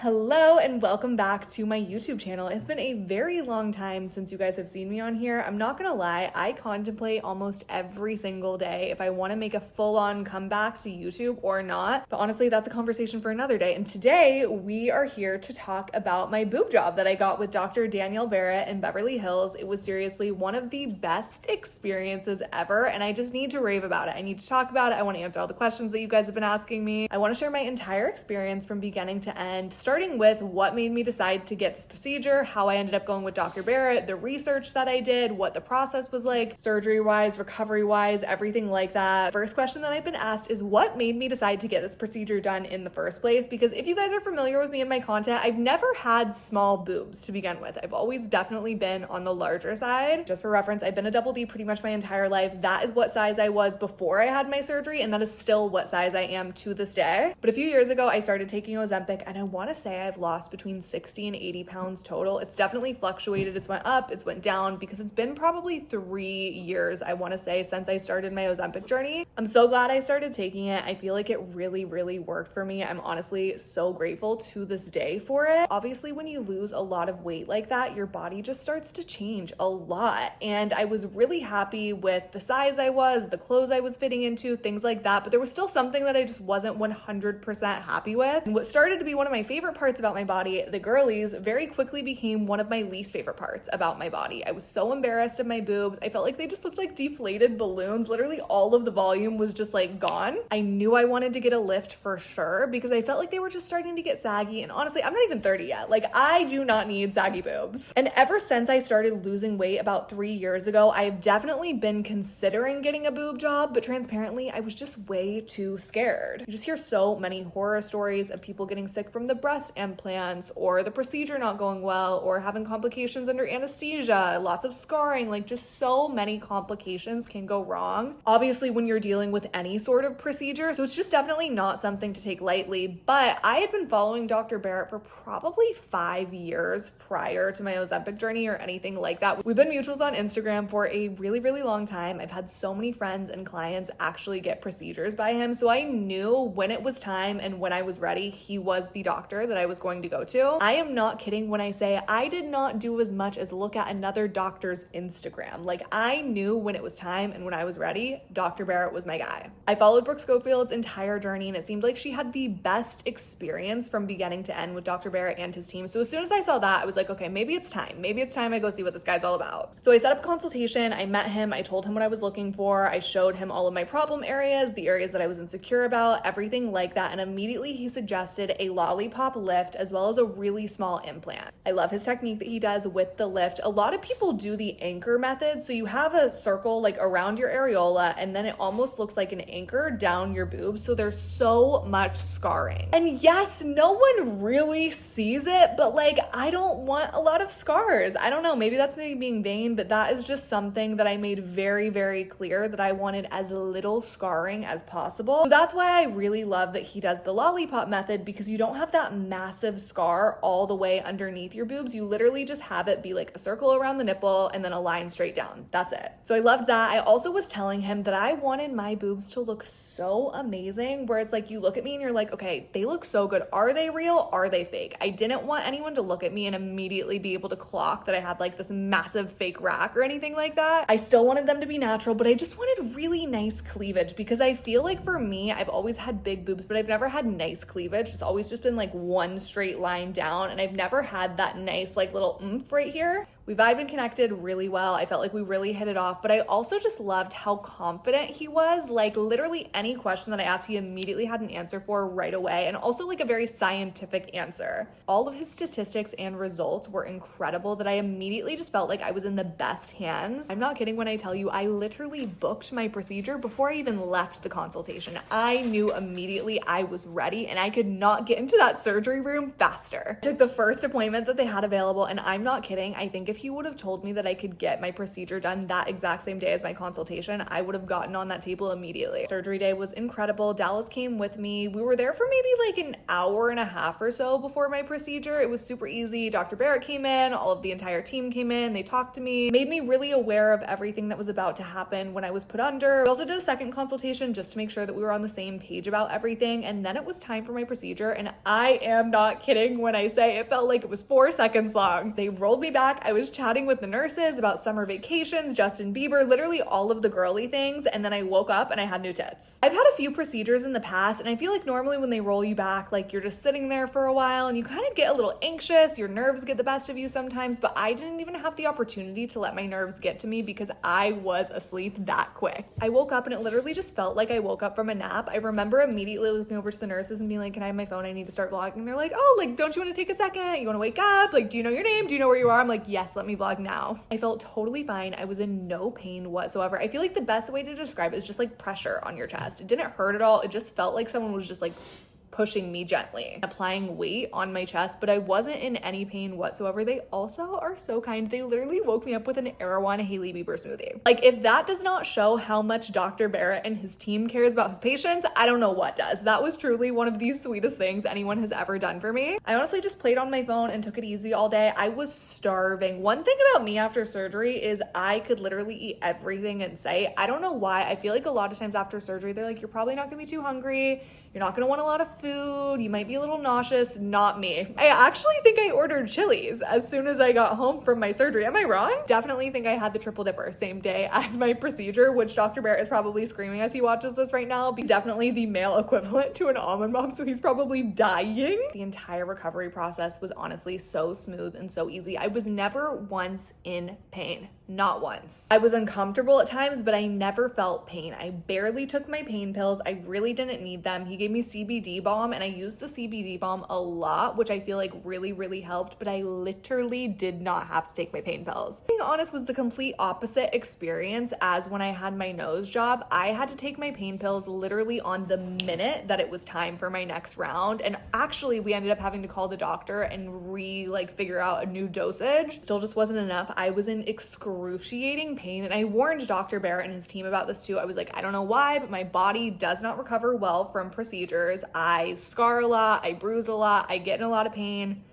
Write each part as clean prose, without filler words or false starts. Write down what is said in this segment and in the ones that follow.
Hello and welcome back to my YouTube channel. It's been a very long time since you guys have seen me on here. I'm not gonna lie, I contemplate almost every single day if I want to make a full-on comeback to YouTube or not. But honestly, that's a conversation for another day. And today we are here to talk about my boob job that I got with Dr. Danielle Barrett in Beverly Hills. It was seriously one of the best experiences ever, and I just need to rave about it. I need to talk about it. I want to answer all the questions that you guys have been asking me. I want to share my entire experience from beginning to end, starting with what made me decide to get this procedure, how I ended up going with Dr. Barrett, the research that I did, what the process was like, surgery-wise, recovery-wise, everything like that. First question that I've been asked is what made me decide to get this procedure done in the first place? Because if you guys are familiar with me and my content, I've never had small boobs to begin with. I've always definitely been on the larger side. Just for reference, I've been a double D pretty much my entire life. That is what size I was before I had my surgery, and that is still what size I am to this day. But a few years ago, I started taking Ozempic, and I want to say I've lost between 60 and 80 pounds total. It's definitely fluctuated. It's went up, it's went down, because it's been probably 3 years, I want to say, since I started my Ozempic journey. I'm so glad I started taking it. I feel like it really, really worked for me. I'm honestly so grateful to this day for it. Obviously, when you lose a lot of weight like that, your body just starts to change a lot. And I was really happy with the size I was, the clothes I was fitting into, things like that. But there was still something that I just wasn't 100% happy with. And what started to be one of my favorite parts about my body, the girlies, very quickly became one of my least favorite parts about my body. I was so embarrassed of my boobs. I felt like they just looked like deflated balloons. Literally all of the volume was just like gone. I knew I wanted to get a lift for sure because I felt like they were just starting to get saggy. And honestly, I'm not even 30 yet. Like, I do not need saggy boobs. And ever since I started losing weight about 3 years ago, I've definitely been considering getting a boob job, but transparently, I was just way too scared. You just hear so many horror stories of people getting sick from the breast implants or the procedure not going well or having complications under anesthesia, lots of scarring, like just so many complications can go wrong. Obviously, when you're dealing with any sort of procedure, so it's just definitely not something to take lightly. But I had been following Dr. Barrett for probably 5 years prior to my Ozempic journey or anything like that. We've been mutuals on Instagram for a really, really long time. I've had so many friends and clients actually get procedures by him. So I knew when it was time and when I was ready, he was the doctor that I was going to go to. I am not kidding when I say I did not do as much as look at another doctor's Instagram. Like, I knew when it was time and when I was ready, Dr. Barrett was my guy. I followed Brooke Schofield's entire journey, and it seemed like she had the best experience from beginning to end with Dr. Barrett and his team. So as soon as I saw that, I was like, okay, maybe it's time. Maybe it's time I go see what this guy's all about. So I set up a consultation. I met him. I told him what I was looking for. I showed him all of my problem areas, the areas that I was insecure about, everything like that. And immediately he suggested a lollipop lift as well as a really small implant. I love his technique that he does with the lift. A lot of people do the anchor method. So you have a circle like around your areola, and then it almost looks like an anchor down your boobs. So there's so much scarring. And yes, no one really sees it, but like, I don't want a lot of scars. I don't know, maybe that's me being vain, but that is just something that I made very, very clear that I wanted as little scarring as possible. So that's why I really love that he does the lollipop method, because you don't have that massive scar all the way underneath your boobs. You literally just have it be like a circle around the nipple and then a line straight down. That's it. So I loved that. I also was telling him that I wanted my boobs to look so amazing, where it's like you look at me and you're like, okay, they look so good. Are they real? Are they fake? I didn't want anyone to look at me and immediately be able to clock that I had like this massive fake rack or anything like that. I still wanted them to be natural, but I just wanted really nice cleavage, because I feel like for me, I've always had big boobs, but I've never had nice cleavage. It's always just been like one straight line down, and I've never had that nice like little oomph right here. We vibed and connected really well. I felt like we really hit it off, but I also just loved how confident he was. Like, literally any question that I asked, he immediately had an answer for right away, and also like a very scientific answer. All of his statistics and results were incredible that I immediately just felt like I was in the best hands. I'm not kidding when I tell you I literally booked my procedure before I even left the consultation. I knew immediately I was ready, and I could not get into that surgery room faster. I took the first appointment that they had available, and I'm not kidding. I think if he would have told me that I could get my procedure done that exact same day as my consultation, I would have gotten on that table immediately. Surgery day was incredible. Dallas came with me. We were there for maybe like an hour and a half or so before my procedure. It was super easy. Dr. Barrett came in, all of the entire team came in, they talked to me, made me really aware of everything that was about to happen when I was put under. We also did a second consultation just to make sure that we were on the same page about everything, and then it was time for my procedure, and I am not kidding when I say it felt like it was 4 seconds long. They rolled me back. I was chatting with the nurses about summer vacations, Justin Bieber, literally all of the girly things, and then I woke up and I had new tits. I've had a few procedures in the past, and I feel like normally when they roll you back, like you're just sitting there for a while and you kind of get a little anxious, your nerves get the best of you sometimes, but I didn't even have the opportunity to let my nerves get to me because I was asleep that quick. I woke up and it literally just felt like I woke up from a nap. I remember immediately looking over to the nurses and being like, can I have my phone? I need to start vlogging. They're like, oh, like, don't you want to take a second? You want to wake up? Like, do you know your name? Do you know where you are? I'm like, yes, let me vlog now. I felt totally fine. I was in no pain whatsoever. I feel like the best way to describe it is just like pressure on your chest. It didn't hurt at all. It just felt like someone was just like pushing me gently, applying weight on my chest, but I wasn't in any pain whatsoever. They also are so kind. They literally woke me up with an Erewhon Hailey Bieber smoothie. Like, if that does not show how much Dr. Barrett and his team cares about his patients, I don't know what does. That was truly one of the sweetest things anyone has ever done for me. I honestly just played on my phone and took it easy all day. I was starving. One thing about me after surgery is I could literally eat everything in sight. I don't know why. I feel like a lot of times after surgery, they're like, you're probably not gonna be too hungry. You're not gonna want a lot of food. You might be a little nauseous. Not me. I actually think I ordered Chili's as soon as I got home from my surgery. Am I wrong? Definitely think I had the triple dipper same day as my procedure, which Dr. Barrett is probably screaming as he watches this right now. He's definitely the male equivalent to an almond mom, so he's probably dying. The entire recovery process was honestly so smooth and so easy. I was never once in pain. Not once. I was uncomfortable at times, but I never felt pain. I barely took my pain pills. I really didn't need them. He gave me CBD balm, and I used the CBD balm a lot, which I feel like really helped, but I literally did not have to take my pain pills. Being honest, was the complete opposite experience as when I had my nose job. I had to take my pain pills literally on the minute that it was time for my next round, and actually we ended up having to call the doctor and figure out a new dosage. Still just wasn't enough. I was in excruciating pain, and I warned Dr. Barrett and his team about this too. I was like, I don't know why, but my body does not recover well from procedures. I scar a lot, I bruise a lot, I get in a lot of pain.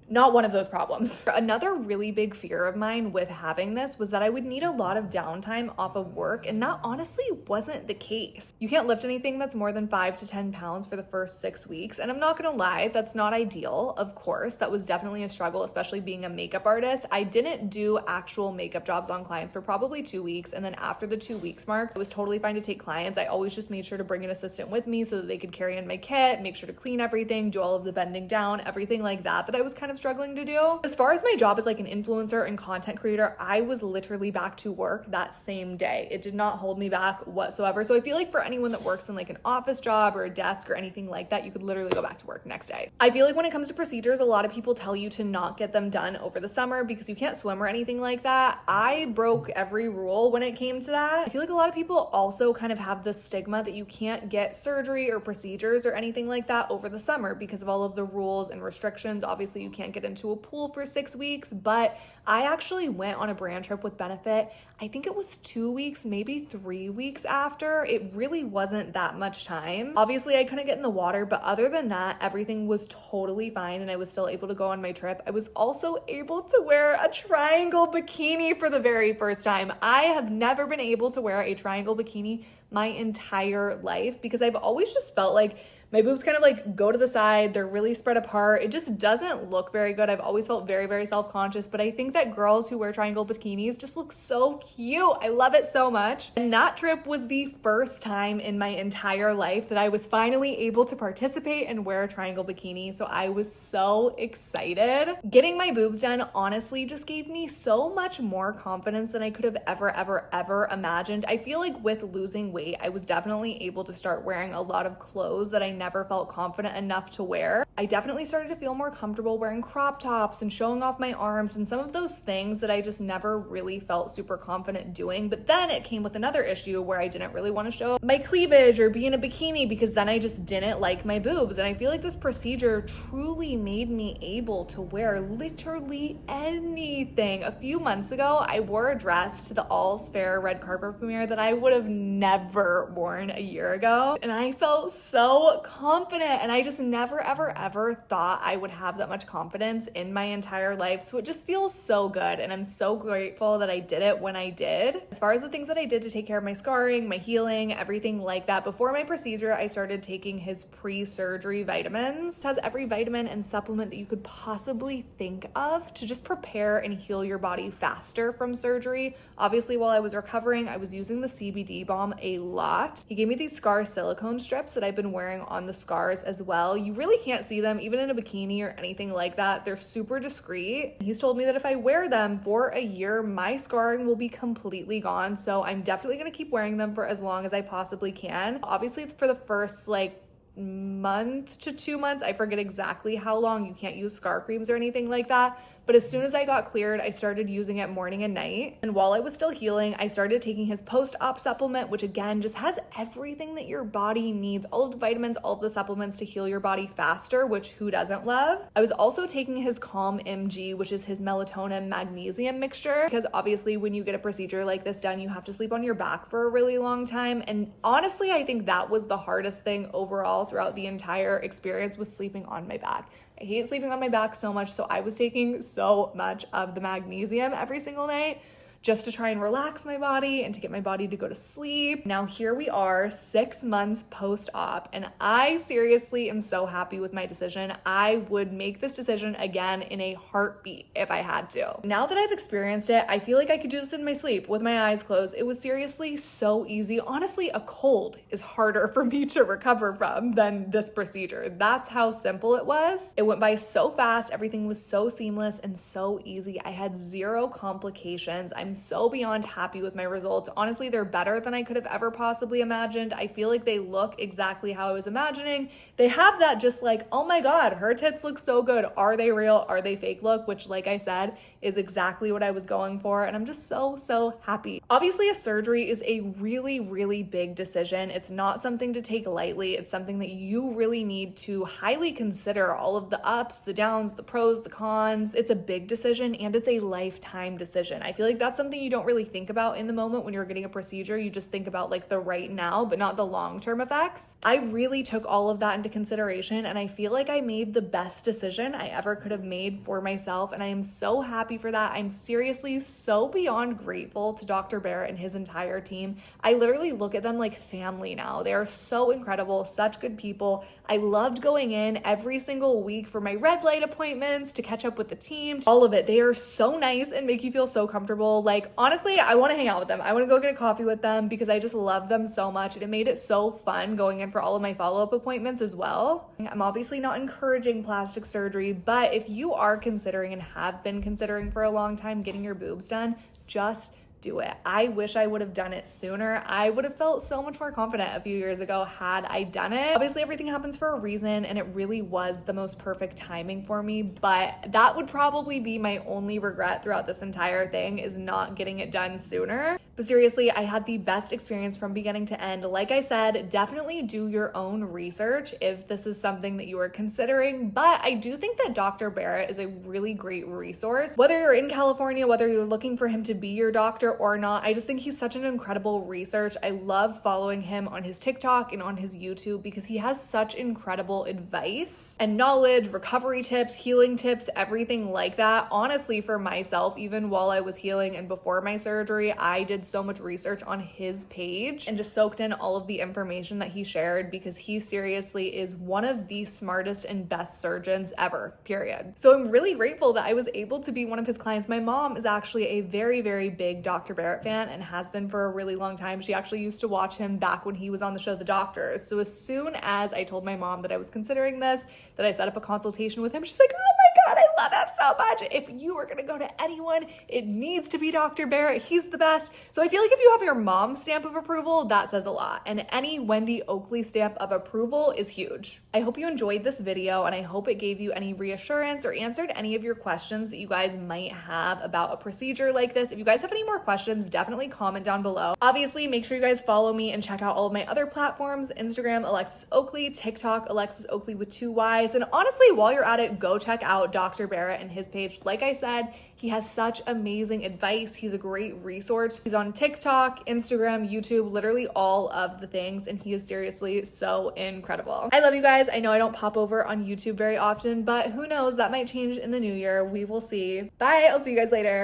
Not one of those problems. Another really big fear of mine with having this was that I would need a lot of downtime off of work, and that honestly wasn't the case. You can't lift anything that's more than 5 to 10 pounds for the first 6 weeks, and I'm not gonna lie, that's not ideal, of course. That was definitely a struggle, especially being a makeup artist. I didn't do actual makeup jobs on clients for probably 2 weeks, and then after the 2 weeks mark, it was totally fine to take clients. I always just made sure to bring an assistant with me so that they could carry in my kit, make sure to clean everything, do all of the bending down, everything like that I was kind of struggling to do. As far as my job as like an influencer and content creator, I was literally back to work that same day. It did not hold me back whatsoever. So I feel like for anyone that works in like an office job or a desk or anything like that, you could literally go back to work next day. I feel like when it comes to procedures, a lot of people tell you to not get them done over the summer because you can't swim or anything like that. I broke every rule when it came to that. I feel like a lot of people also kind of have the stigma that you can't get surgery or procedures or anything like that over the summer because of all of the rules and restrictions. Obviously, you can't get into a pool for 6 weeks, but I actually went on a brand trip with Benefit. I think it was 2 weeks, maybe 3 weeks after. It really wasn't that much time. Obviously, I couldn't get in the water, but other than that, everything was totally fine and I was still able to go on my trip. I was also able to wear a triangle bikini for the very first time. I have never been able to wear a triangle bikini my entire life because I've always just felt like my boobs kind of like go to the side. They're really spread apart. It just doesn't look very good. I've always felt very self-conscious, but I think that girls who wear triangle bikinis just look so cute. I love it so much. And that trip was the first time in my entire life that I was finally able to participate and wear a triangle bikini. So I was so excited. Getting my boobs done honestly just gave me so much more confidence than I could have ever imagined. I feel like with losing weight, I was definitely able to start wearing a lot of clothes that I never felt confident enough to wear. I definitely started to feel more comfortable wearing crop tops and showing off my arms and some of those things that I just never really felt super confident doing. But then it came with another issue where I didn't really want to show my cleavage or be in a bikini because then I just didn't like my boobs. And I feel like this procedure truly made me able to wear literally anything. A few months ago, I wore a dress to the All's Fair red carpet premiere that I would have never worn a year ago. And I felt so confident, and I just never, ever thought I would have that much confidence in my entire life. So it just feels so good, and I'm so grateful that I did it when I did. As far as the things that I did to take care of my scarring, my healing, everything like that, before my procedure, I started taking his pre-surgery vitamins. It has every vitamin and supplement that you could possibly think of to just prepare and heal your body faster from surgery. Obviously, while I was recovering, I was using the CBD balm a lot. He gave me these scar silicone strips that I've been wearing on the scars as well. You really can't see them even in a bikini or anything like that. They're super discreet. He's told me that if I wear them for a year, my scarring will be completely gone. So I'm definitely gonna keep wearing them for as long as I possibly can. Obviously, for the first month to 2 months, I forget exactly how long, you can't use scar creams or anything like that. But as soon as I got cleared, I started using it morning and night. And while I was still healing, I started taking his post-op supplement, which again, just has everything that your body needs, all of the vitamins, all of the supplements to heal your body faster, which who doesn't love? I was also taking his Calm MG, which is his melatonin magnesium mixture, because obviously when you get a procedure like this done, you have to sleep on your back for a really long time. And honestly, I think that was the hardest thing overall throughout the entire experience, was sleeping on my back. I hate sleeping on my back so much, so I was taking so much of the magnesium every single night just to try and relax my body and to get my body to go to sleep. Now here we are 6 months post-op, and I seriously am so happy with my decision. I would make this decision again in a heartbeat if I had to. Now that I've experienced it, I feel like I could do this in my sleep with my eyes closed. It was seriously so easy. Honestly, a cold is harder for me to recover from than this procedure. That's how simple it was. It went by so fast. Everything was so seamless and so easy. I had zero complications. I'm so beyond happy with my results. Honestly, they're better than I could have ever possibly imagined. I feel like they look exactly how I was imagining. They have that just like, oh my God, her tits look so good. Are they real? Are they fake look? Which, like I said, is exactly what I was going for. And I'm just so happy. Obviously, a surgery is a really big decision. It's not something to take lightly. It's something that you really need to highly consider, all of the ups, the downs, the pros, the cons. It's a big decision, and it's a lifetime decision. I feel like that's something you don't really think about in the moment when you're getting a procedure. You just think about like the right now, but not the long-term effects. I really took all of that into consideration, and I feel like I made the best decision I ever could have made for myself, and I am so happy for that. I'm seriously so beyond grateful to Dr. Barrett and his entire team. I literally look at them like family now. They are so incredible, such good people. I loved going in every single week for my red light appointments, to catch up with the team, all of it. They are so nice and make you feel so comfortable. Like, honestly, I want to hang out with them. I want to go get a coffee with them because I just love them so much. And it made it so fun going in for all of my follow-up appointments as well. I'm obviously not encouraging plastic surgery, but if you are considering and have been considering for a long time getting your boobs done, just do it. I wish I would have done it sooner. I would have felt so much more confident a few years ago had I done it. Obviously, everything happens for a reason, and it really was the most perfect timing for me, but that would probably be my only regret throughout this entire thing, is not getting it done sooner. But seriously, I had the best experience from beginning to end. Like I said, definitely do your own research if this is something that you are considering, but I do think that Dr. Barrett is a really great resource. Whether you're in California, whether you're looking for him to be your doctor or not, I just think he's such an incredible research. I love following him on his TikTok and on his YouTube because he has such incredible advice and knowledge, recovery tips, healing tips, everything like that. Honestly, for myself, even while I was healing and before my surgery, I did so much research on his page and just soaked in all of the information that he shared, because he seriously is one of the smartest and best surgeons ever, period. So I'm really grateful that I was able to be one of his clients. My mom is actually a very big Dr. Barrett fan and has been for a really long time. She actually used to watch him back when he was on the show The Doctors. So as soon as I told my mom that I was considering this, that I set up a consultation with him, she's like, oh my god, I love him so much. If you are gonna go to anyone, it needs to be Dr. Barrett. He's the best. So I feel like if you have your mom's stamp of approval, that says a lot. And any Wendy Oakley stamp of approval is huge. I hope you enjoyed this video, and I hope it gave you any reassurance or answered any of your questions that you guys might have about a procedure like this. If you guys have any more questions, definitely comment down below. Obviously, make sure you guys follow me and check out all of my other platforms: Instagram, Alexis Oakley; TikTok, Alexis Oakley with 2 Y's. And honestly, while you're at it, go check out Dr. Barrett and his page. Like I said, he has such amazing advice. He's a great resource. He's on TikTok, Instagram, YouTube, literally all of the things, and he is seriously so incredible. I love you guys. I know I don't pop over on YouTube very often, but who knows, that might change in the new year. We will see. Bye, I'll see you guys later.